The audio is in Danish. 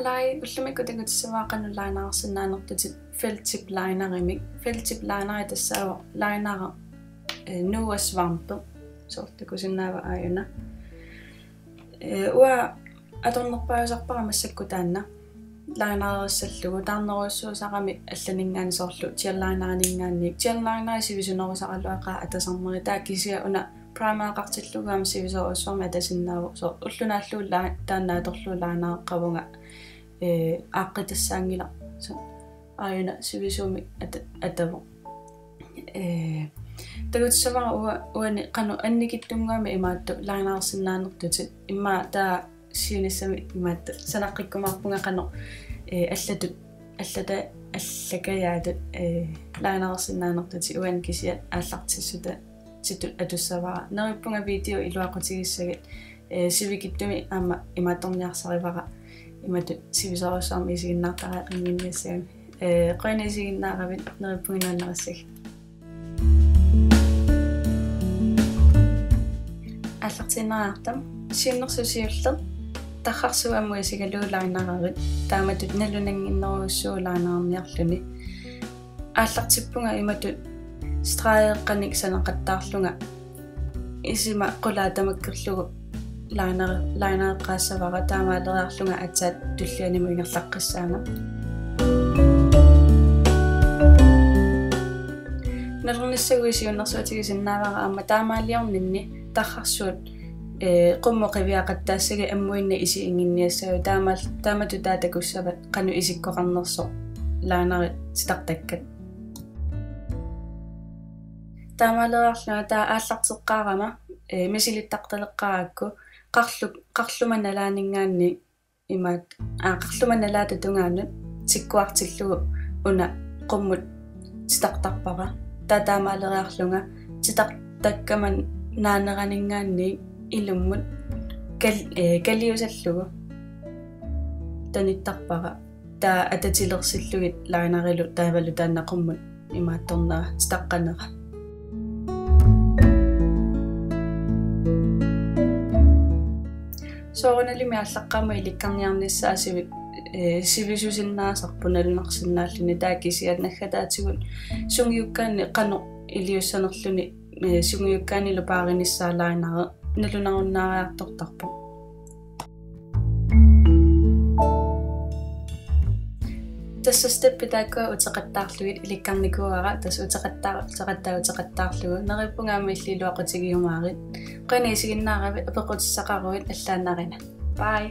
Halai, ultimiko tingut sawaqanu lainaarsinaanertutit feltip lainerimik. Feltip liner tassaawa liner nuasvarmpe sortukusinnaava aayuna. Ua atornerpaasarpara massakkutaanna linerersallugu taarneruussuusaqami allaningaani sorlu tiallinerningaanni tiallineri sivisunerusaqaluaqaa atasarneri taakisia una primer-qartillugaam sivisoruussormi atasinnaavu so ullunaallu taannaatorlu linereqqavunga aaqqitassaaangila so aayuna sivisuumi atavu tagutsavara uani qanu annikittungaami imaattu linerersinnaanertutit imma taa siunissami imaattu sanaqqikkumaarpunga qanu allata allakayaatut linerersinnaanertuti uan kisiat aallartissuta sit atussavara nerippunga video iluaqutigissagat sivikittumi aamma imaattorniarsarivara imatut sivisorussarmi isiginnaartara qinginniassaami qoina isiginnaaravit nerippunginnaanerassag аллартиннаартам сиуннерсусиуллер таррарсуамму сигалуулаариннараавит тааматут налунангиннеруссуулаарнаарниарлуни ааллартиппунга иматут страеэкканик санеқаттаарлунга исима қулаатамаккерлугу лайнеэққаассавара таамаалериарлунга атсаат туллианиму ингерлаққиссаана налерниссагуисиуннерсуатигисиннаавара аама таамаалиорнинни таррарсуут qummoqiviaqattaassagi ammuinna isi inginniassau taamatu taatakussavat qanu isikkoqarnerso laanari sitartakkat taamaaleriarlunga taa aallarteqqaarama misilittartaleqqarakku qarluma nalaaningaanni imaat qarluma nalaatatungaanut sikkuartillugu una qummut sitartarpara taa taamaaleriarlunga sitartakkaman naaneраningaanni ilummut kaliusallugu tanittarpara taa atatilersillugit lainarilu taavalu taannaqummut imaattornera taqqanera soorunalimi allaqqaama ilikkarniarnissaasivit sivisusinnaasarpunalunarsinnaalluni taakisiat naggataatigut sungiukkaanni qanu iliussanerluni sungiukkaani lupaarinissaalaainare nalunarunnaariartortarpu tassa steppi taakka uteqattaarlugit ilikkarnikuara tassa uteqattaarlugu nerippungaama illiluaqutigiumaarit qana isiginnaaravit apequtissaqaruit allaannarina bye